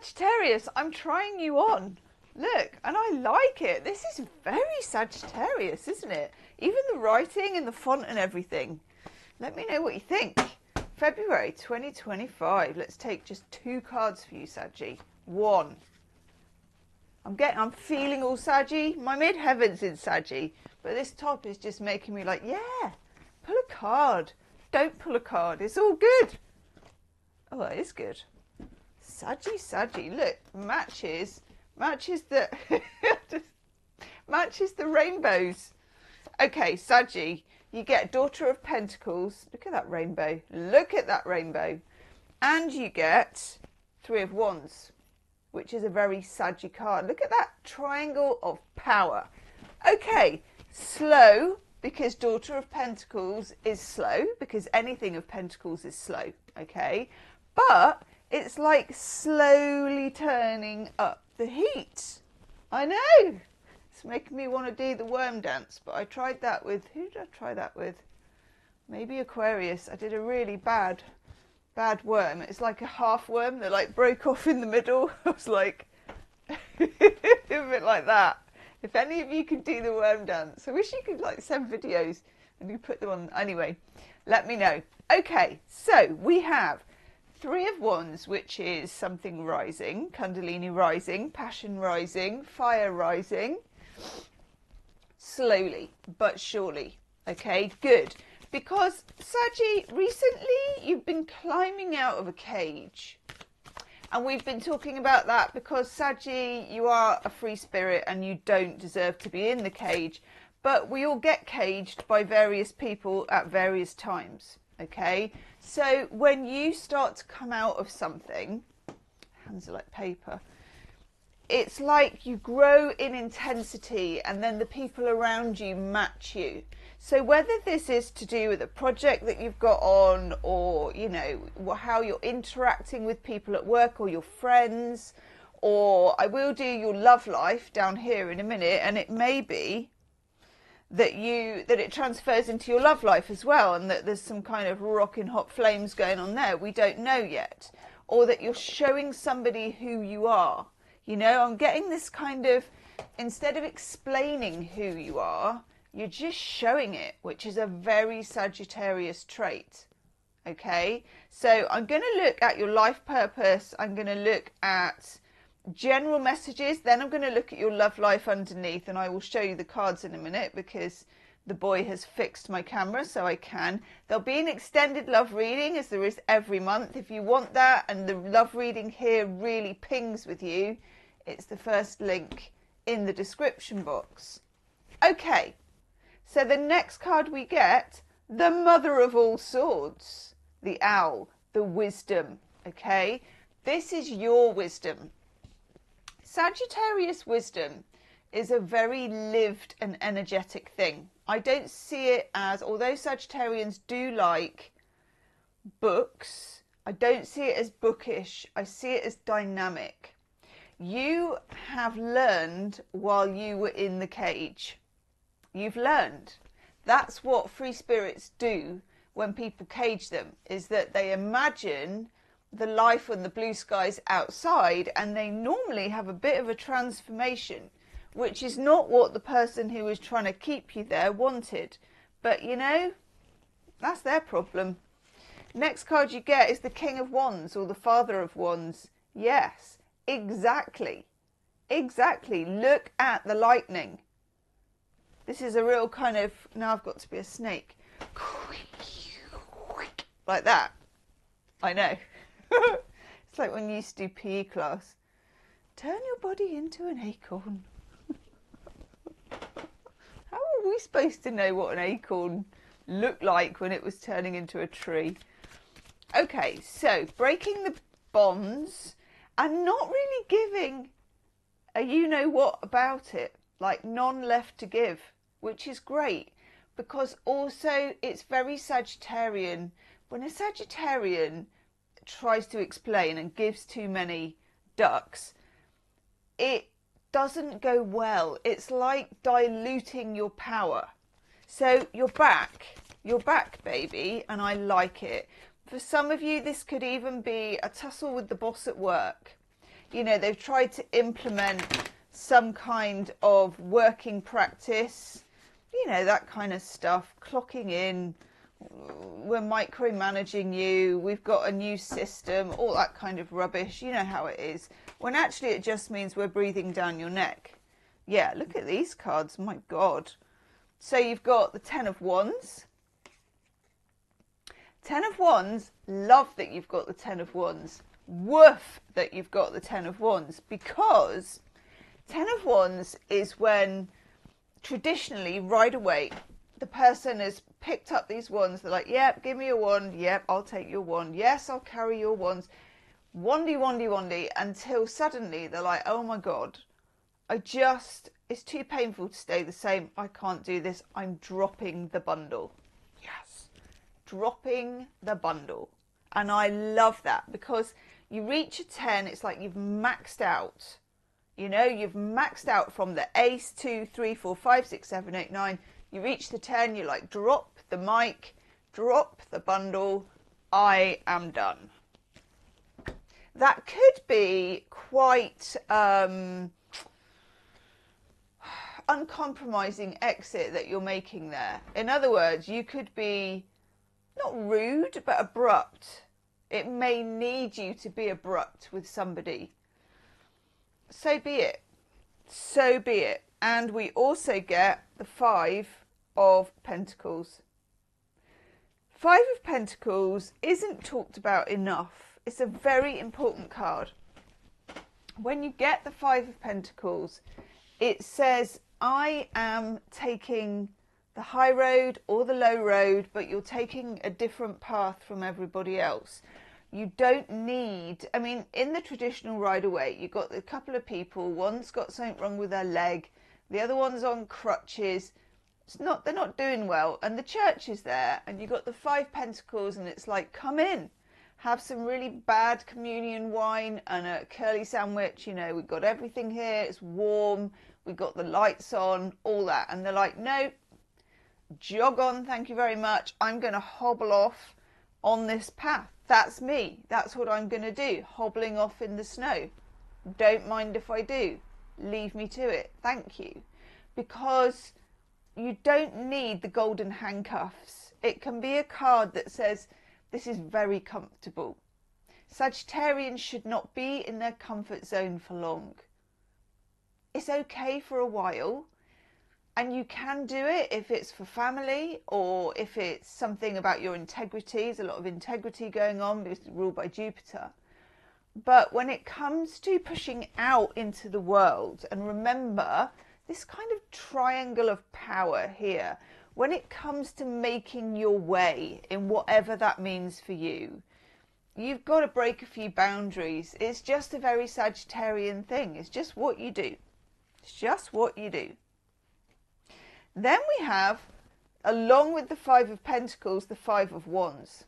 Sagittarius, I'm trying you on. Look, and I like it. This is very Sagittarius, isn't it? Even the writing and the font and everything. Let me know what you think. February 2025. Let's take just 2 cards for you, Saggy. 1. I'm feeling all Saggy. My midheaven's in Saggy. But this top is just making me like, yeah, pull a card. Don't pull a card. It's all good. Oh, that is good. Saggy. Look, matches the matches the rainbows. Okay, Saggy, you get Daughter of Pentacles. Look at that rainbow. Look at that rainbow. And you get 3 of Wands, which is a very Saggy card. Look at that triangle of power. Okay, slow, because Daughter of Pentacles is slow, because anything of Pentacles is slow, okay? But it's like slowly turning up the heat. I know. It's making me want to do the worm dance, but I tried that with, who did I try that with? Maybe Aquarius. I did a really bad worm. It's like a half worm that like broke off in the middle. I was like, a bit like that. If any of you could do the worm dance, I wish you could like send videos and you put them on. Anyway, let me know. Okay, so we have 3 of Wands, which is something rising, Kundalini rising, passion rising, fire rising, slowly but surely. Okay, good. Because, Saggy, recently you've been climbing out of a cage. And we've been talking about that because, Saggy, you are a free spirit and you don't deserve to be in the cage. But we all get caged by various people at various times. Okay, so when you start to come out of something, hands are like paper, it's like you grow in intensity and then the people around you match you. So whether this is to do with a project that you've got on, or, you know, how you're interacting with people at work or your friends, or I will do your love life down here in a minute, and it may be that it transfers into your love life as well, and that there's some kind of rocking hot flames going on there. We don't know yet. Or that you're showing somebody who you are. You know, I'm getting this kind of, instead of explaining who you are, you're just showing it, which is a very Sagittarius trait. Okay, so I'm going to look at your life purpose. I'm going to look at general messages, then I'm going to look at your love life underneath, and I will show you the cards in a minute because the boy has fixed my camera so I can. There'll be an extended love reading, as there is every month. If you want that and the love reading here really pings with you, it's the first link in the description box. Okay, so the next card we get, the Mother of all Swords, the Owl, the Wisdom. Okay, this is your wisdom. Sagittarius wisdom is a very lived and energetic thing. I don't see it as, although Sagittarians do like books, I don't see it as bookish. I see it as dynamic. You have learned while you were in the cage. You've learned. That's what free spirits do when people cage them, is that they imagine the life and the blue skies outside, and they normally have a bit of a transformation, which is not what the person who was trying to keep you there wanted. But you know, that's their problem. Next card you get is the King of Wands, or the Father of Wands. Yes, exactly. Exactly. Look at the lightning. This is a real kind of, now I've got to be a snake. Like that. I know. It's like when you used to do PE class. Turn your body into an acorn. How are we supposed to know what an acorn looked like when it was turning into a tree? Okay, so breaking the bonds and not really giving a you-know-what about it. Like none left to give, which is great. Because also it's very Sagittarian. When a Sagittarian tries to explain and gives too many ducks, it doesn't go well. It's like diluting your power. So you're back, baby, and I like it. For some of you, this could even be a tussle with the boss at work. You know, they've tried to implement some kind of working practice, you know, that kind of stuff, clocking in, we're micromanaging you, we've got a new system, all that kind of rubbish. You know how it is, when actually it just means we're breathing down your neck. Yeah, look at these cards, my God. So you've got the Ten of Wands. Ten of Wands, love that you've got the Ten of Wands. Woof that you've got the Ten of Wands, because Ten of Wands is when traditionally right away the person has picked up these wands. They're like, yep, give me a wand. Yep, I'll take your wand. Yes, I'll carry your wands. Wandy, wandy, wandy, until suddenly they're like, oh my God, it's too painful to stay the same. I can't do this. I'm dropping the bundle. Yes, dropping the bundle. And I love that, because you reach a 10, it's like you've maxed out. You know, you've maxed out from the ace, 2, 3, 4, 5, 6, 7, 8, 9. You reach the 10, you're like, drop the mic, drop the bundle. I am done. That could be quite uncompromising exit that you're making there. In other words, you could be not rude, but abrupt. It may need you to be abrupt with somebody. So be it. So be it. And we also get the Five of Pentacles. Five of Pentacles isn't talked about enough. It's a very important card. When you get the Five of Pentacles, it says, I am taking the high road or the low road, but you're taking a different path from everybody else. You don't need, I mean, in the traditional ride-away, you've got a couple of people, one's got something wrong with their leg, the other one's on crutches, they're not doing well, and the church is there, and you've got the Five Pentacles, and it's like, come in, have some really bad communion wine and a curly sandwich, you know, we've got everything here, it's warm, we've got the lights on, all that, and they're like, no, jog on, thank you very much, I'm going to hobble off on this path. That's me. That's what I'm going to do. Hobbling off in the snow. Don't mind if I do. Leave me to it. Thank you. Because you don't need the golden handcuffs. It can be a card that says, this is very comfortable. Sagittarians should not be in their comfort zone for long. It's okay for a while. And you can do it if it's for family, or if it's something about your integrity. There's a lot of integrity going on because it's ruled by Jupiter. But when it comes to pushing out into the world, and remember this kind of triangle of power here, when it comes to making your way in whatever that means for you, you've got to break a few boundaries. It's just a very Sagittarian thing. It's just what you do. It's just what you do. Then we have, along with the Five of Pentacles, the Five of Wands.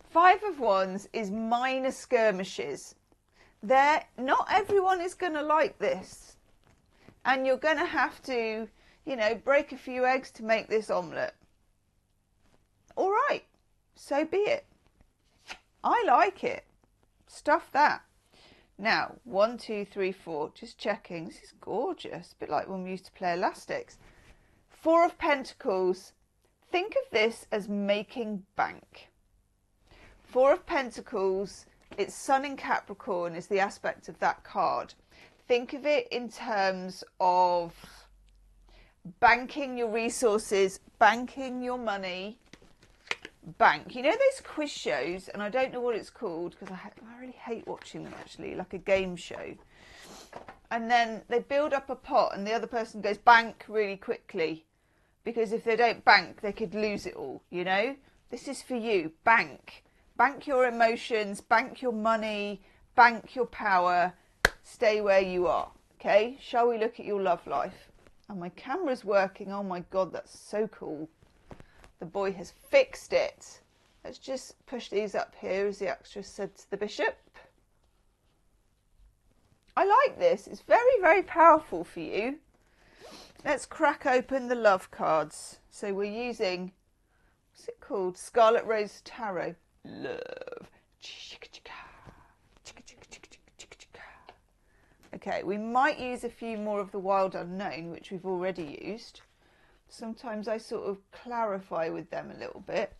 Five of Wands is minor skirmishes. Not everyone is going to like this. And you're going to have to, you know, break a few eggs to make this omelette. All right, so be it. I like it. Stuff that. Now, 1, 2, 3, 4, just checking. This is gorgeous. A bit like when we used to play elastics. Four of Pentacles. Think of this as making bank. Four of Pentacles, it's Sun in Capricorn is the aspect of that card. Think of it in terms of banking your resources, banking your money. Bank. You know those quiz shows, and I don't know what it's called because I really hate watching them actually, like a game show. And then they build up a pot and the other person goes bank really quickly, because if they don't bank they could lose it all, you know. This is for you. Bank. Bank your emotions, bank your money, bank your power, stay where you are. Okay, shall we look at your love life? And my camera's working. Oh my God, that's so cool. The boy has fixed it. Let's just push these up here, as the actress said to the bishop. I like this. It's very, very powerful for you. Let's crack open the love cards. So we're using, what's it called? Scarlet Rose Tarot. Love. Okay, we might use a few more of the wild unknown, which we've already used. Sometimes I sort of clarify with them a little bit.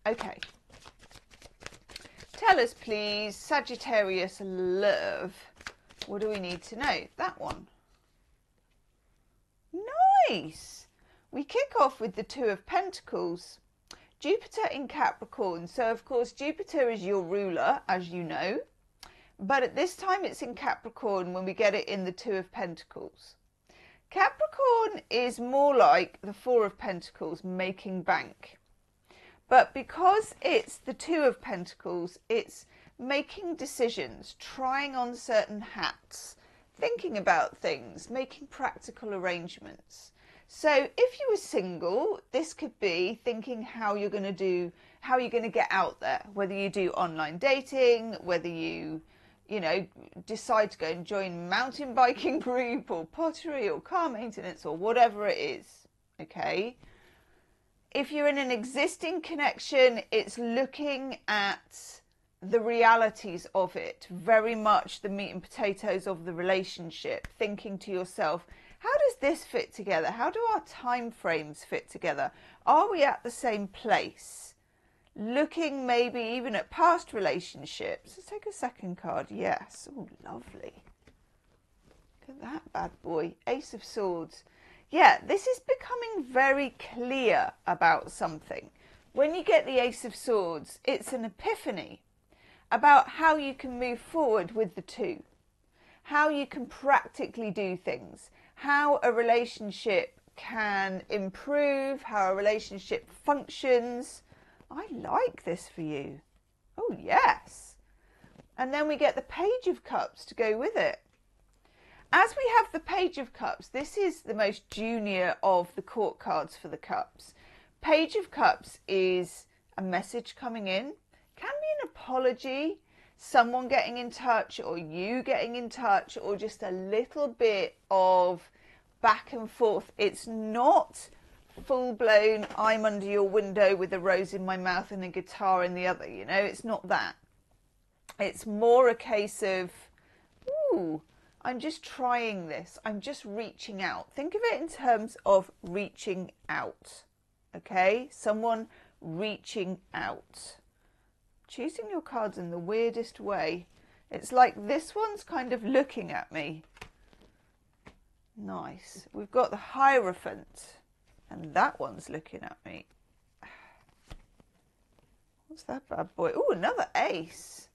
Okay. Tell us, please, Sagittarius love. What do we need to know? That one. Nice. We kick off with the Two of Pentacles. Jupiter in Capricorn. So, of course, Jupiter is your ruler, as you know. But at this time, it's in Capricorn when we get it in the Two of Pentacles. Capricorn is more like the Four of Pentacles, making bank. But because it's the Two of Pentacles, it's making decisions, trying on certain hats, thinking about things, making practical arrangements. So if you were single, this could be thinking how you're going to get out there, whether you do online dating, whether you know, decide to go and join a mountain biking group or pottery or car maintenance or whatever it is, okay? If you're in an existing connection, it's looking at the realities of it, very much the meat and potatoes of the relationship, thinking to yourself, how does this fit together? How do our time frames fit together? Are we at the same place? Looking maybe even at past relationships. Let's take a second card. Yes. Oh, lovely. Look at that bad boy. Ace of Swords. Yeah, this is becoming very clear about something. When you get the Ace of Swords, it's an epiphany about how you can move forward with the two, how you can practically do things, how a relationship can improve, how a relationship functions. I like this for you. Oh, yes. And then we get the Page of Cups to go with it. As we have the Page of Cups, this is the most junior of the court cards for the cups. Page of Cups is a message coming in. Can be an apology, someone getting in touch or you getting in touch, or just a little bit of back and forth. It's not full-blown, I'm under your window with a rose in my mouth and a guitar in the other, you know, it's not that. It's more a case of, ooh, I'm just trying this. I'm just reaching out. Think of it in terms of reaching out, okay? Someone reaching out. Choosing your cards in the weirdest way. It's like this one's kind of looking at me. Nice. We've got the Hierophant, and that one's looking at me. What's that bad boy? Oh, another ace.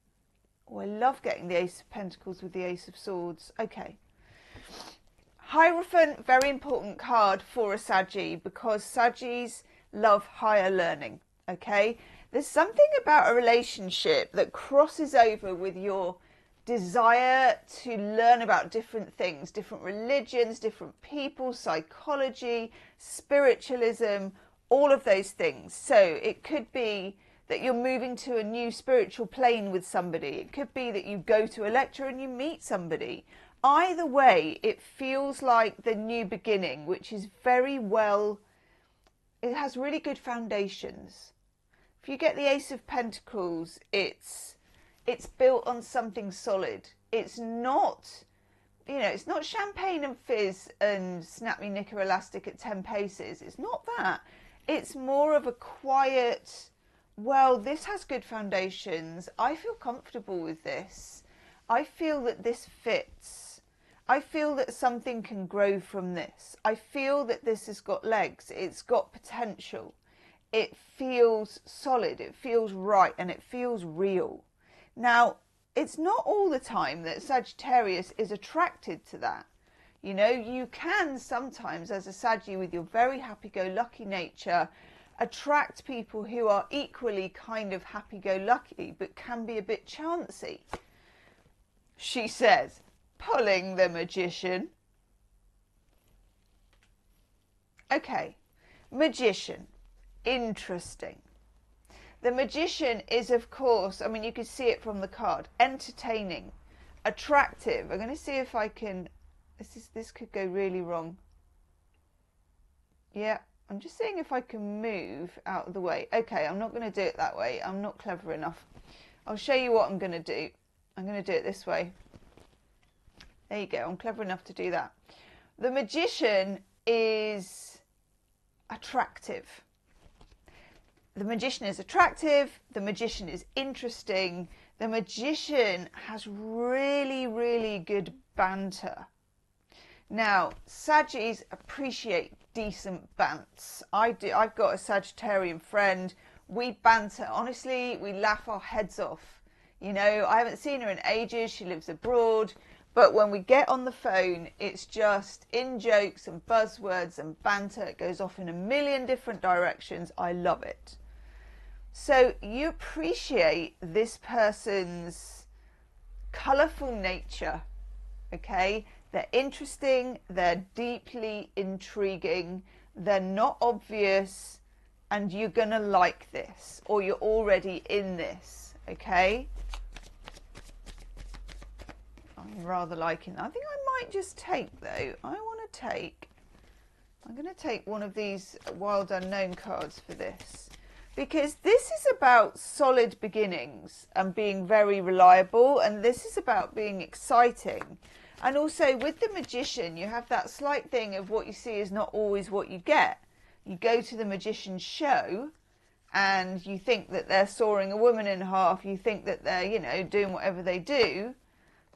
Oh, I love getting the Ace of Pentacles with the Ace of Swords. Okay. Hierophant, very important card for a Saggy, because Saggies love higher learning, okay? There's something about a relationship that crosses over with your desire to learn about different things, different religions, different people, psychology, spiritualism, all of those things. So it could be that you're moving to a new spiritual plane with somebody. It could be that you go to a lecture and you meet somebody. Either way, it feels like the new beginning, which is very well, it has really good foundations. If you get the Ace of Pentacles, it's built on something solid. It's not, you know, it's not champagne and fizz and snap me knicker elastic at 10 paces. It's not that. It's more of a quiet, well, this has good foundations. I feel comfortable with this. I feel that this fits. I feel that something can grow from this. I feel that this has got legs. It's got potential. It feels solid. It feels right, and it feels real. Now, it's not all the time that Sagittarius is attracted to that. You know, you can sometimes, as a Saggy with your very happy-go-lucky nature, attract people who are equally kind of happy-go-lucky, but can be a bit chancy. She says, pulling the Magician. Okay, Magician. Interesting. The Magician is, of course, I mean, you can see it from the card, entertaining, attractive. I'm going to see if I can, this could go really wrong. Yeah, I'm just seeing if I can move out of the way. Okay, I'm not going to do it that way. I'm not clever enough. I'll show you what I'm going to do. I'm going to do it this way. There you go. I'm clever enough to do that. The Magician is attractive. The Magician is attractive. The Magician is interesting. The Magician has really, really good banter. Now, Saggies appreciate decent bants. I've got a Sagittarian friend. We banter. Honestly, we laugh our heads off. You know, I haven't seen her in ages. She lives abroad. But when we get on the phone, it's just in jokes and buzzwords and banter. It goes off in a million different directions. I love it. So you appreciate this person's colourful nature, okay? They're interesting, they're deeply intriguing, they're not obvious, and you're going to like this, or you're already in this, okay? I'm rather liking that. I think I might just take, though, I'm going to take one of these Wild Unknown cards for this. Because this is about solid beginnings and being very reliable, and this is about being exciting. And also with the Magician, you have that slight thing of what you see is not always what you get. You go to the Magician's show and you think that they're sawing a woman in half. You think that they're, you know, doing whatever they do.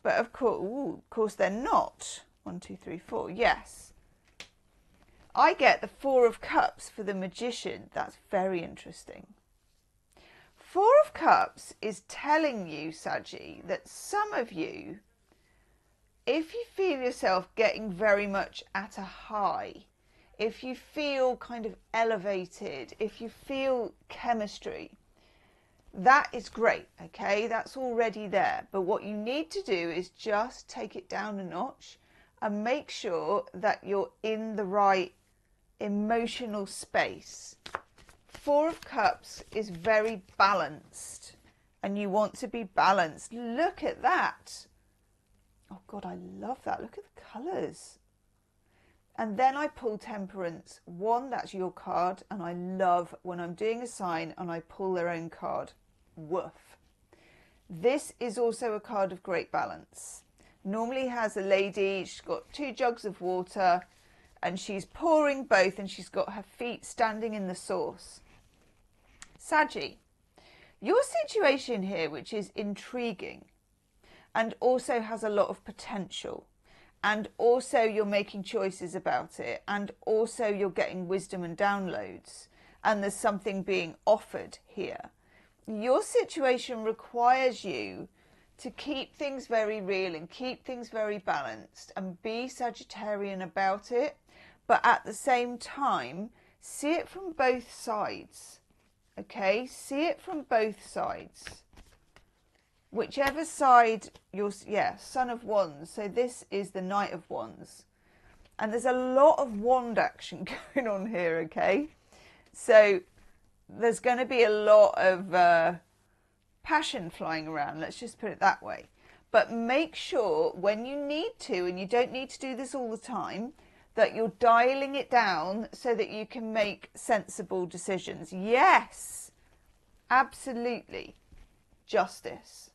But of course they're not. 1, 2, 3, 4. Yes. I get the 4 of Cups for the Magician. That's very interesting. 4 of Cups is telling you, Saggy, that some of you, if you feel yourself getting very much at a high, if you feel kind of elevated, if you feel chemistry, that is great, okay? That's already there. But what you need to do is just take it down a notch and make sure that you're in the right emotional space. 4 of Cups is very balanced, and you want to be balanced. Look at that. Oh God, I love that. Look at the colours. And then I pull Temperance. 1, that's your card, and I love when I'm doing a sign and I pull their own card. Woof. This is also a card of great balance. Normally has a lady, she's got 2 jugs of water, and she's pouring both, and she's got her feet standing in the sauce. Saggy, your situation here, which is intriguing and also has a lot of potential, and also you're making choices about it, and also you're getting wisdom and downloads, and there's something being offered here. Your situation requires you to keep things very real and keep things very balanced and be Sagittarian about it, but at the same time, see it from both sides, okay? See it from both sides. Whichever side you're, Son of Wands. So this is the Knight of Wands. And there's a lot of wand action going on here, okay? So there's going to be a lot of passion flying around, let's just put it that way. But make sure when you need to, and you don't need to do this all the time, that you're dialing it down so that you can make sensible decisions. Yes, absolutely. Justice.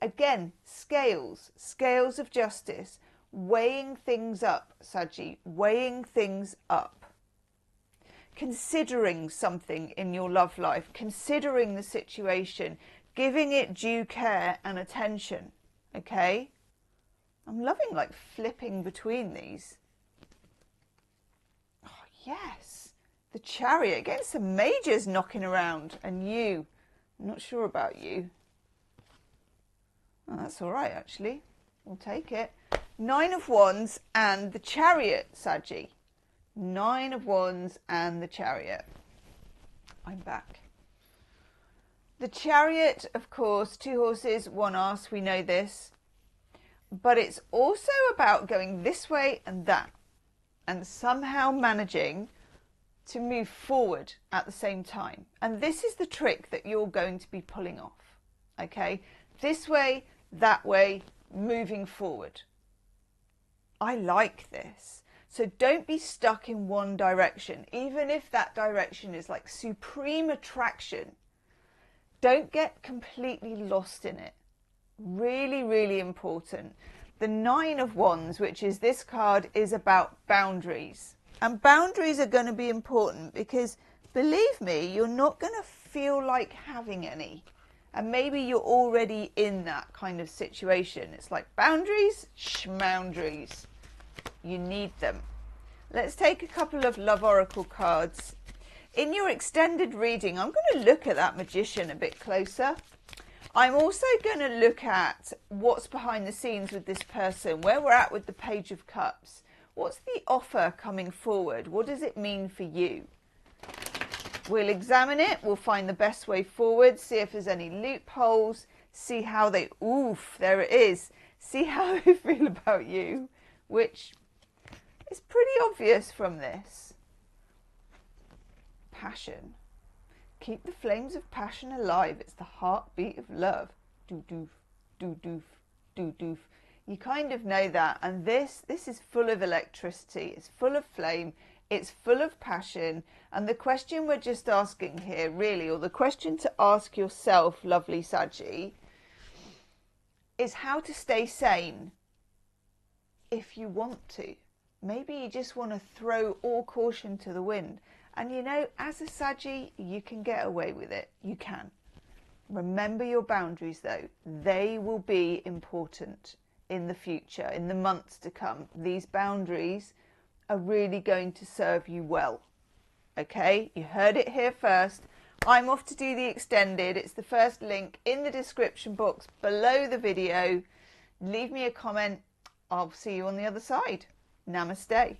Again, scales of justice, weighing things up, Saggy, weighing things up. Considering something in your love life, considering the situation, giving it due care and attention, okay? I'm loving like flipping between these. Oh, yes, the Chariot, getting some majors knocking around, and you, I'm not sure about you. Oh, that's all right, actually. We'll take it. 9 of Wands and the Chariot, Saggy. 9 of Wands and the Chariot. I'm back. The Chariot, of course, 2 horses, 1 ass, we know this. But it's also about going this way and that, and somehow managing to move forward at the same time. And this is the trick that you're going to be pulling off, okay? This way, that way, moving forward. I like this. So don't be stuck in one direction, even if that direction is like supreme attraction. Don't get completely lost in it. Really, really important. The Nine of Wands, which is this card, is about boundaries. And boundaries are going to be important because, believe me, you're not going to feel like having any. And maybe you're already in that kind of situation. It's like boundaries, schmoundaries. You need them. Let's take a couple of Love Oracle cards. In your extended reading, I'm going to look at that Magician a bit closer. I'm also going to look at what's behind the scenes with this person, where we're at with the Page of Cups. What's the offer coming forward? What does it mean for you? We'll examine it. We'll find the best way forward, see if there's any loopholes, see how they, oof, there it is. See how they feel about you, which is pretty obvious from this. Passion. Keep the flames of passion alive. It's the heartbeat of love. Do-doof, do-doof, do-doof. You kind of know that. And this is full of electricity. It's full of flame. It's full of passion. And the question we're just asking here, really, or the question to ask yourself, lovely Saggy, is how to stay sane if you want to. Maybe you just want to throw all caution to the wind. And you know, as a Saggy, you can get away with it. You can. Remember your boundaries, though. They will be important in the future, in the months to come. These boundaries are really going to serve you well. Okay, you heard it here first. I'm off to do the extended. It's the first link in the description box below the video. Leave me a comment. I'll see you on the other side. Namaste.